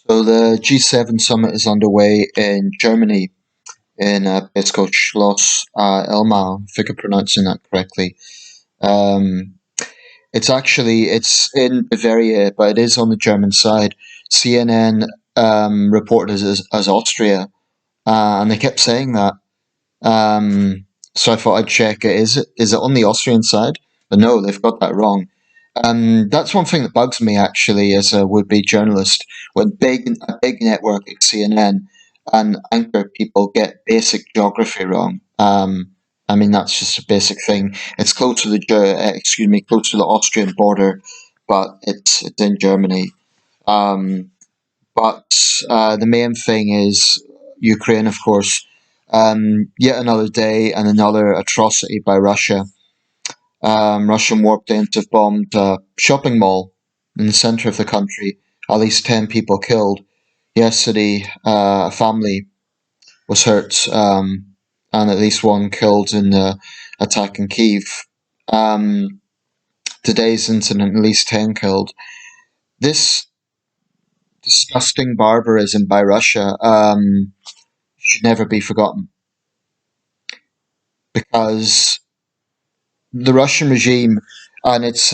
So the G7 summit is underway in Germany in a place called Schloss Elmau, if I could pronouncing that correctly. Um, it's in Bavaria, but it is on the German side. CNN reported as Austria, and they kept saying that. Um, so I thought I'd check it. Is it on the Austrian side? But no, they've got that wrong. That's one thing that bugs me actually as a would-be journalist when a big network like CNN and anchor people get basic geography wrong. I mean that's just a basic thing. It's close to close to the Austrian border, but it's in Germany. Um, but the main thing is Ukraine, of course. Yet another day and another atrocity by Russia. Russian warplanes have bombed a shopping mall in the center of the country. At least 10 people killed. Yesterday, a family was hurt, and at least one killed in the attack in Kiev. Um, Today's incident, at least 10 killed. This disgusting barbarism by Russia should never be forgotten because the Russian regime and its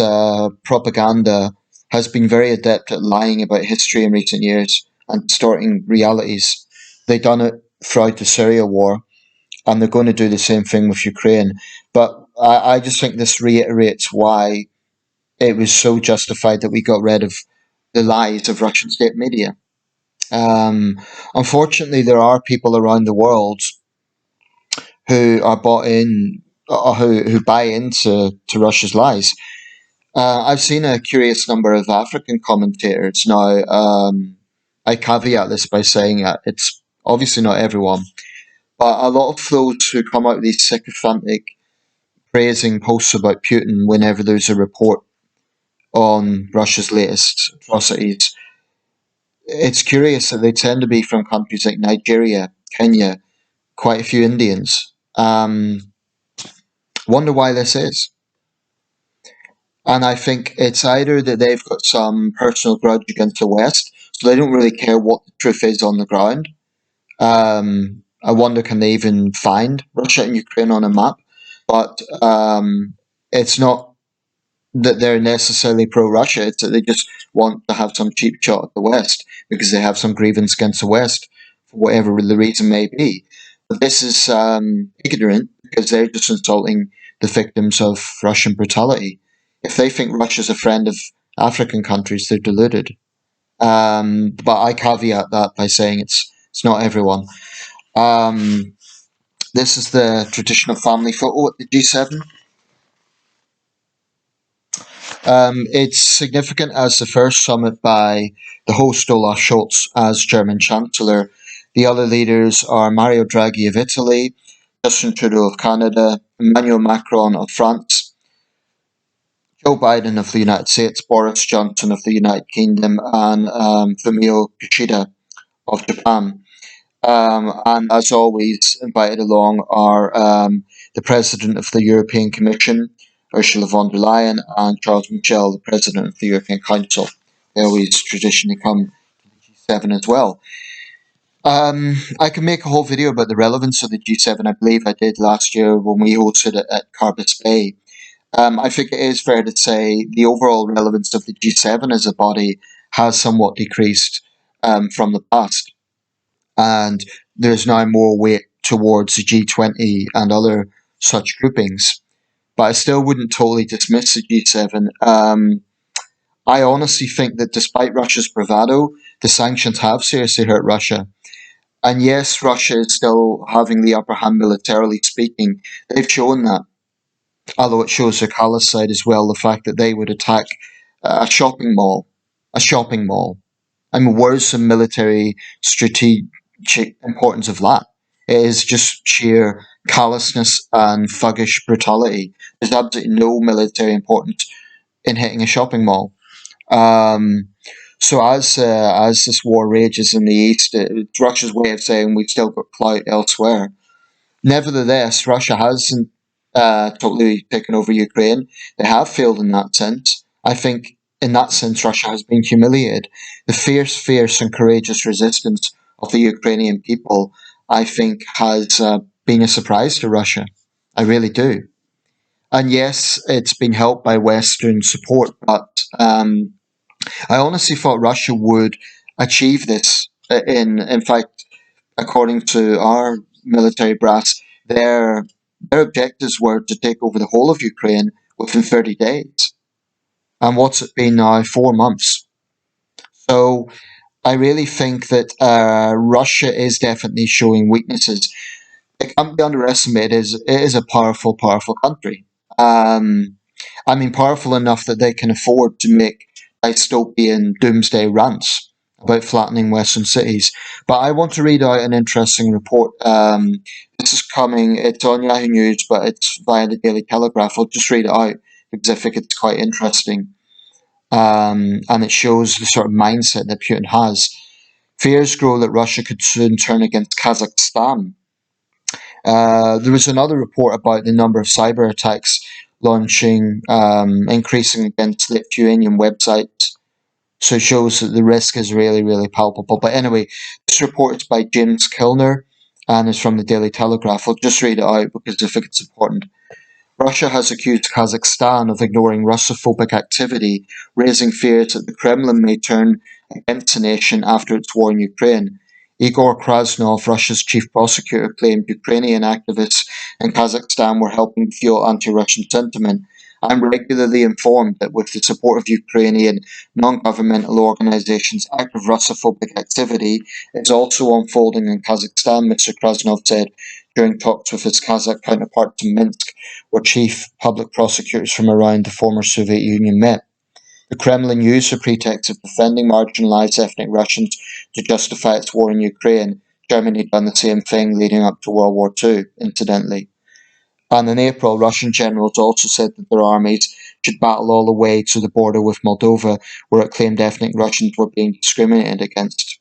propaganda has been very adept at lying about history in recent years and distorting realities. They've done it throughout the Syria war, and they're going to do the same thing with Ukraine. But I just think this reiterates why it was so justified that we got rid of the lies of Russian state media. Unfortunately, there are people around the world who are bought in, or who buy into to Russia's lies. I've seen a curious number of African commentators now. I caveat this by saying that it's obviously not everyone, but a lot of those who come out with these sycophantic praising posts about Putin whenever there's a report on Russia's latest atrocities. It's curious that they tend to be from countries like Nigeria, Kenya, quite a few Indians. Wonder why this is. And I think it's either that they've got some personal grudge against the West, so they don't really care what the truth is on the ground. I wonder can they even find Russia and Ukraine on a map? But it's not that they're necessarily pro-Russia. It's that they just want to have some cheap shot at the West because they have some grievance against the West for whatever the reason may be. But this is ignorant because they're just insulting the victims of Russian brutality. If they think Russia's a friend of African countries, they're deluded. But I caveat that by saying it's not everyone. Um, this is the traditional family photo at the G7. It's significant as the first summit by the host Olaf Scholz as German Chancellor. The other leaders are Mario Draghi of Italy, Justin Trudeau of Canada, Emmanuel Macron of France, Joe Biden of the United States, Boris Johnson of the United Kingdom, and Fumio Kishida of Japan. And as always, invited along are the President of the European Commission, Ursula von der Leyen, and Charles Michel, the President of the European Council. They always traditionally come to the G7 as well. I can make a whole video about the relevance of the G7. I believe I did last year when we hosted it at Carbis Bay. I think it is fair to say the overall relevance of the G7 as a body has somewhat decreased from the past. And there's now more weight towards the G20 and other such groupings. But I still wouldn't totally dismiss the G7. I honestly think that despite Russia's bravado, the sanctions have seriously hurt Russia. And yes, Russia is still having the upper hand militarily speaking. They've shown that, although it shows their callous side as well, the fact that they would attack a shopping mall. A shopping mall. I mean, where's the military strategic importance of that? It is just sheer callousness and thuggish brutality. There's absolutely no military importance in hitting a shopping mall. Um, so as this war rages in the east, it's Russia's way of saying we've still got clout elsewhere. Nevertheless, Russia hasn't totally taken over Ukraine. They have failed in that sense. I think in that sense, Russia has been humiliated. The fierce, and courageous resistance of the Ukrainian people, I think, has been a surprise to Russia. I really do. And yes, it's been helped by Western support, but I honestly thought Russia would achieve this. In fact, according to our military brass, their objectives were to take over the whole of Ukraine within 30 days. And what's it been now? 4 months. So I really think that Russia is definitely showing weaknesses. It can't be underestimated. It is a powerful country. Um, I mean, powerful enough that they can afford to make dystopian doomsday rants about flattening Western cities. But I want to read out an interesting report. This is coming, it's on Yahoo News, but it's via the Daily Telegraph. I'll just read it out because I think it's quite interesting. And it shows the sort of mindset that Putin has. Fears grow that Russia could soon turn against Kazakhstan. There was another report about the number of cyber attacks increasing against Lithuanian websites. So it shows that the risk is really palpable. But anyway, this report is by James Kilner and is from the Daily Telegraph. I'll just read it out because I think it's important. Russia has accused Kazakhstan of ignoring Russophobic activity, raising fears that the Kremlin may turn against the nation after its war in Ukraine. Igor Krasnov, Russia's chief prosecutor, claimed Ukrainian activists in Kazakhstan were helping fuel anti-Russian sentiment. I'm regularly informed that with the support of Ukrainian non-governmental organizations, active Russophobic activity is also unfolding in Kazakhstan, Mr. Krasnov said during talks with his Kazakh counterpart in Minsk, where chief public prosecutors from around the former Soviet Union met. The Kremlin used the pretext of defending marginalized ethnic Russians to justify its war in Ukraine. Germany had done the same thing leading up to World War II, incidentally. And in April, Russian generals also said that their armies should battle all the way to the border with Moldova, where it claimed ethnic Russians were being discriminated against.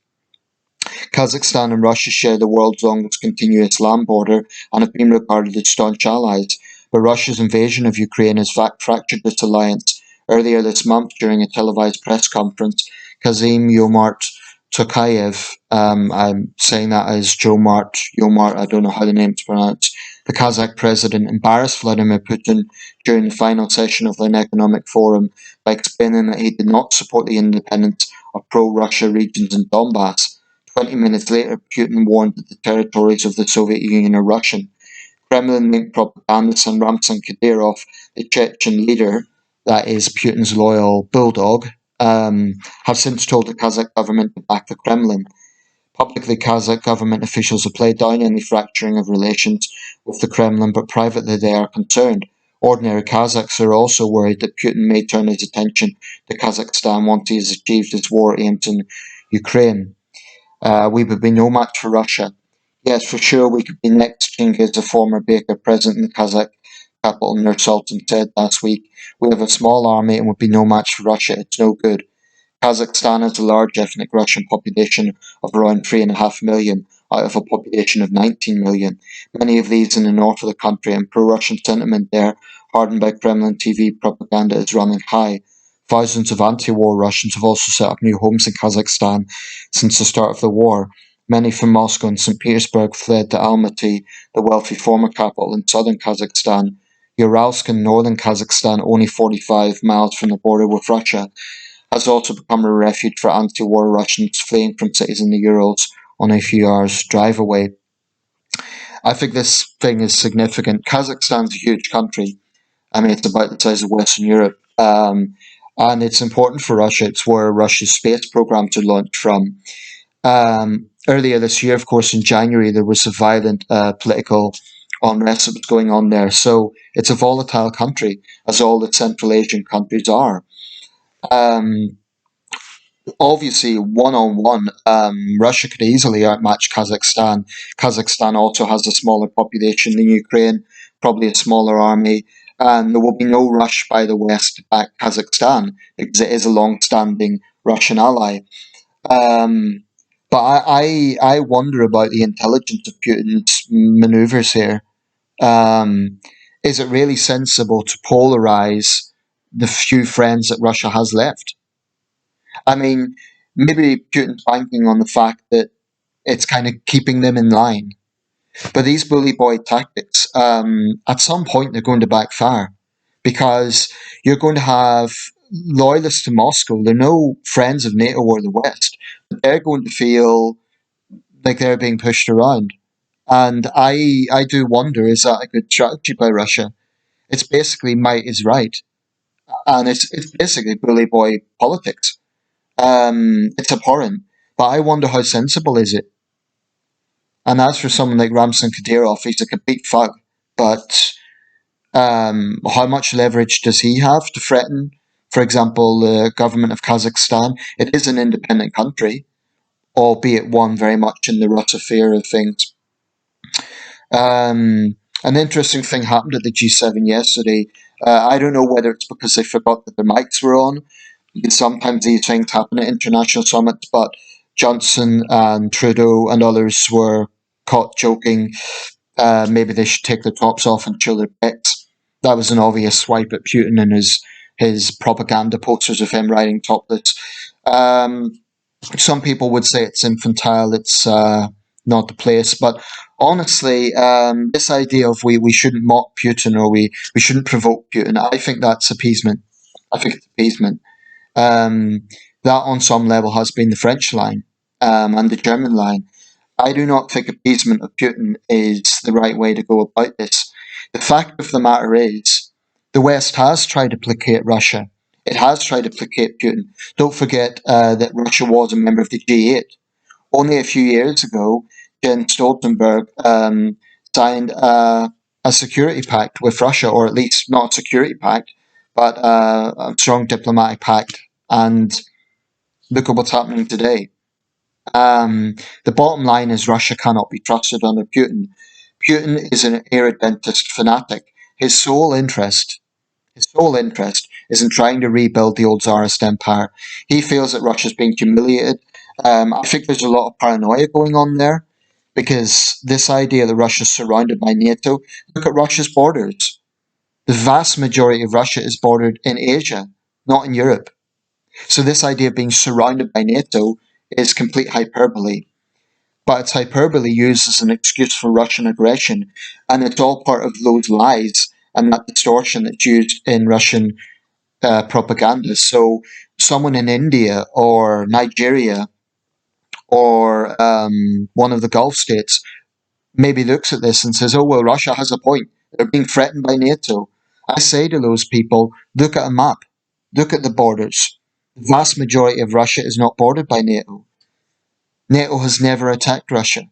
Kazakhstan and Russia share the world's longest continuous land border and have been regarded as staunch allies, but Russia's invasion of Ukraine has fractured this alliance. Earlier this month, during a televised press conference, Kazim Yomart Tokayev, I'm saying that as Yomart, I don't know how the name's pronounced, the Kazakh president embarrassed Vladimir Putin during the final session of an economic forum by explaining that he did not support the independence of pro-Russia regions in Donbass. 20 minutes later, Putin warned that the territories of the Soviet Union are Russian. Kremlin-linked propagandist and Ramzan Kadyrov, the Chechen leader, that is Putin's loyal bulldog, have since told the Kazakh government to back the Kremlin. Publicly, Kazakh government officials have played down any fracturing of relations with the Kremlin, but privately they are concerned. Ordinary Kazakhs are also worried that Putin may turn his attention to Kazakhstan once he has achieved his war aims in Ukraine. We would be no match for Russia. Yes, for sure, we could be next, Chingiz, the former Baker president in the Kazakh capital Nur Sultan said last week. We have a small army and would be no match for Russia. It's no good. Kazakhstan has a large ethnic Russian population of around 3.5 million out of a population of 19 million. Many of these in the north of the country, and pro-Russian sentiment there, hardened by Kremlin TV propaganda, is running high. Thousands of anti-war Russians have also set up new homes in Kazakhstan since the start of the war. Many from Moscow and St. Petersburg fled to Almaty, the wealthy former capital in southern Kazakhstan. Uralsk in northern Kazakhstan, only 45 miles from the border with Russia, has also become a refuge for anti-war Russians fleeing from cities in the Urals on a few hours' drive away. I think this thing is significant. Kazakhstan's a huge country. I mean, it's about the size of Western Europe. And it's important for Russia. It's where Russia's space programs are launched from. Earlier this year, of course, in January, there was a violent political unrest that was going on there. So it's a volatile country, as all the Central Asian countries are. Um, Obviously, one on one, Russia could easily outmatch Kazakhstan. Kazakhstan also has a smaller population than Ukraine, probably a smaller army, and there will be no rush by the West to back Kazakhstan because it is a long standing Russian ally. Um, but I wonder about the intelligence of Putin's maneuvers here. Um, is it really sensible to polarize the few friends that Russia has left? I mean, maybe Putin's banking on the fact that it's kind of keeping them in line. But these bully boy tactics, at some point, they're going to backfire because you're going to have loyalists to Moscow. They're no friends of NATO or the West. But they're going to feel like they're being pushed around. And I do wonder, is that a good strategy by Russia? It's basically might is right. And it's basically bully boy politics. It's abhorrent. But I wonder how sensible is it? And as for someone like Ramzan Kadyrov, he's a complete thug. But how much leverage does he have to threaten, for example, the government of Kazakhstan? It is an independent country, albeit one very much in the Russosphere of things. An interesting thing happened at the G7 yesterday. I don't know whether it's because they forgot that their mics were on. Because sometimes these things happen at international summits, but Johnson and Trudeau and others were caught joking. Maybe they should take their tops off and show their pecs. That was an obvious swipe at Putin and his propaganda posters of him riding topless. Um, some people would say it's infantile, it's not the place, but honestly, this idea of we shouldn't mock Putin or we shouldn't provoke Putin, I think that's appeasement. I think it's appeasement. Um, that on some level has been the French line and the German line. I do not think appeasement of Putin is the right way to go about this. The fact of the matter is, the West has tried to placate Russia. It has tried to placate Putin. Don't forget that Russia was a member of the G8. Only a few years ago, Jens Stoltenberg signed a security pact with Russia, or at least not a security pact, but a strong diplomatic pact. And look at what's happening today. The bottom line is Russia cannot be trusted under Putin. Putin is an irredentist fanatic. His sole interest is in trying to rebuild the old Tsarist empire. He feels that Russia's being humiliated. I think there's a lot of paranoia going on there because this idea that Russia's surrounded by NATO, look at Russia's borders. The vast majority of Russia is bordered in Asia, not in Europe. So this idea of being surrounded by NATO is complete hyperbole. But it's hyperbole used as an excuse for Russian aggression, and it's all part of those lies and that distortion that's used in Russian propaganda. So someone in India or Nigeria or one of the Gulf states maybe looks at this and says, "Oh well, Russia has a point. They're being threatened by NATO." I say to those people, look at a map, look at the borders. The vast majority of Russia is not bordered by NATO. NATO has never attacked Russia.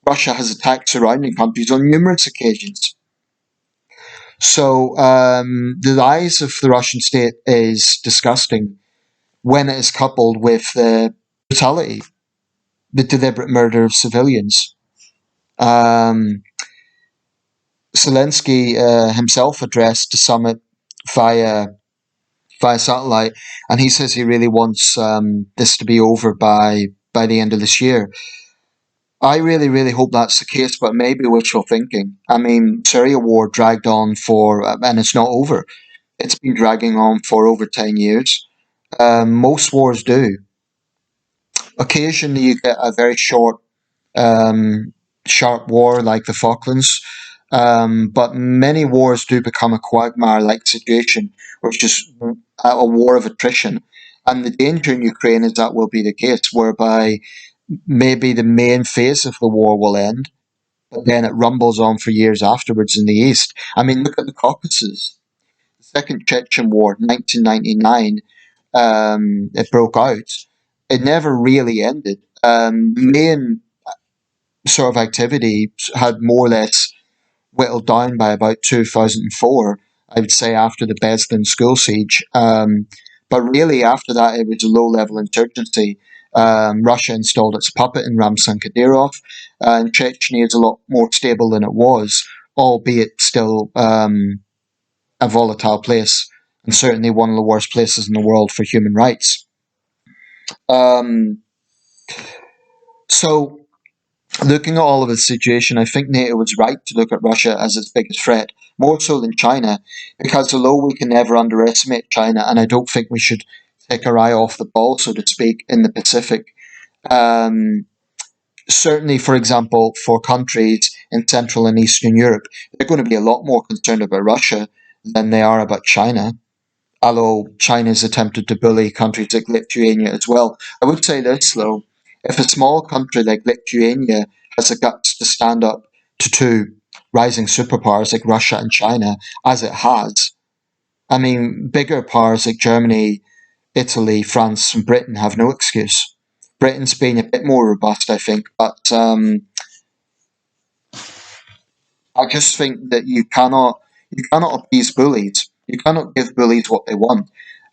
Russia has attacked surrounding countries on numerous occasions. So the rise of the Russian state is disgusting when it is coupled with the brutality, the deliberate murder of civilians. Um, Zelensky himself addressed the summit via satellite, and he says he really wants this to be over by the end of this year. I really, really hope that's the case, but maybe wishful thinking. I mean, Syria war dragged on for, and it's not over. It's been dragging on for over 10 years. Most wars do. Occasionally, you get a very short, um, sharp war like the Falklands, but many wars do become a quagmire-like situation, which is a war of attrition. And the danger in Ukraine is that will be the case, whereby maybe the main phase of the war will end, but then it rumbles on for years afterwards in the east. I mean, look at the Caucasus. The Second Chechen War, 1999, it broke out. It never really ended. The main sort of activity had more or less whittled down by about 2004, I would say, after the Beslan school siege. But really, after that, it was a low level insurgency. Russia installed its puppet in Ramzan Kadyrov, and Chechnya is a lot more stable than it was, albeit still a volatile place, and certainly one of the worst places in the world for human rights. Um, so, looking at all of the situation, I think NATO was right to look at Russia as its biggest threat, more so than China, because although we can never underestimate China, and I don't think we should take our eye off the ball, so to speak, in the Pacific. Um, Certainly, for example, for countries in Central and Eastern Europe, they're going to be a lot more concerned about Russia than they are about China. Although China's attempted to bully countries like Lithuania as well. I would say this though, if a small country like Lithuania has the guts to stand up to two rising superpowers like Russia and China, as it has, I mean, bigger powers like Germany, Italy, France, and Britain have no excuse. Britain's been a bit more robust, I think, but I just think that you cannot appease bullies. You cannot give bullies what they want.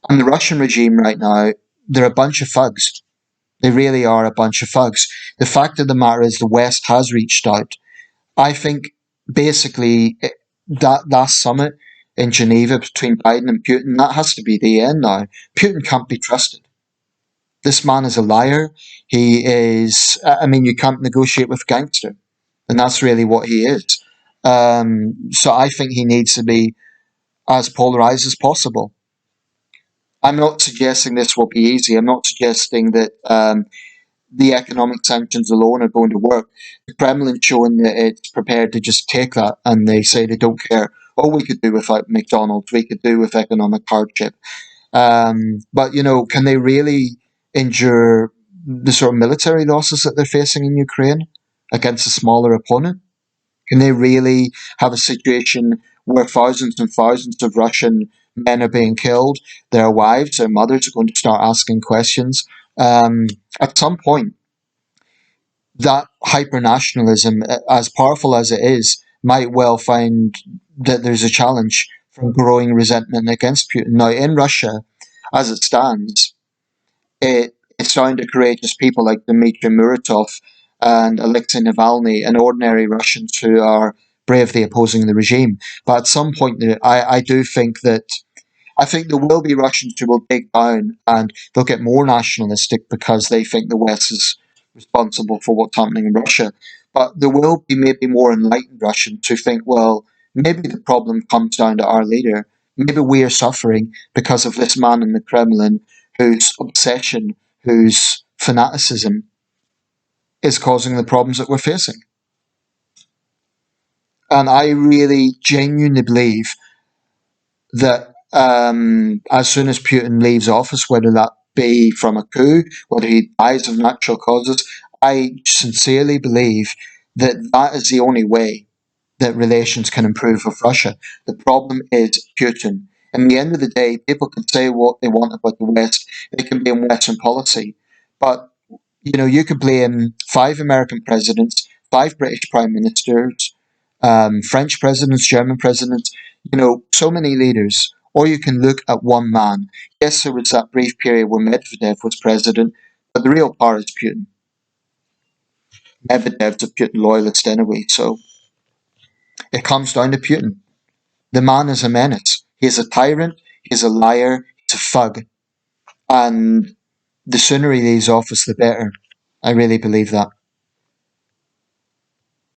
And the Russian regime right now, they're a bunch of thugs. They really are a bunch of thugs. The fact of the matter is, the West has reached out. I think basically that last summit in Geneva between Biden and Putin, that has to be the end now. Putin can't be trusted. This man is a liar. He is, I mean, you can't negotiate with a gangster. And that's really what he is. So I think he needs to be as polarized as possible. I'm not suggesting this will be easy. I'm not suggesting that the economic sanctions alone are going to work. The Kremlin's showing that it's prepared to just take that, and they say they don't care. All we could do without McDonald's, we could do with economic hardship. But can they really endure the sort of military losses that they're facing in Ukraine against a smaller opponent? Can they really have a situation where thousands and thousands of Russian men are being killed? Their wives, their mothers are going to start asking questions. Um, at some point, that hyper-nationalism, as powerful as it is, might well find that there's a challenge from growing resentment against Putin. Now, in Russia, as it stands, it's down to courageous people like Dmitry Muratov and Alexei Navalny and ordinary Russians who are bravely opposing the regime. But at some point, I do think that I think there will be Russians who will dig down and they'll get more nationalistic because they think the West is responsible for what's happening in Russia. But there will be maybe more enlightened Russians who think, well, maybe the problem comes down to our leader. Maybe we are suffering because of this man in the Kremlin whose obsession, whose fanaticism is causing the problems that we're facing. And I really genuinely believe that as soon as Putin leaves office, whether that be from a coup, whether he dies of natural causes, I sincerely believe that that is the only way that relations can improve with Russia. The problem is Putin. In the end of the day, people can say what they want about the West. They can blame Western policy. But, you could blame 5 American presidents, 5 British prime ministers, French presidents, German presidents, so many leaders. Or you can look at one man. Yes, there was that brief period where Medvedev was president, but the real power is Putin. Medvedev's a Putin loyalist anyway, so it comes down to Putin. The man is a menace. He is a tyrant, he's a liar, he's a thug. And the sooner he leaves office, the better. I really believe that.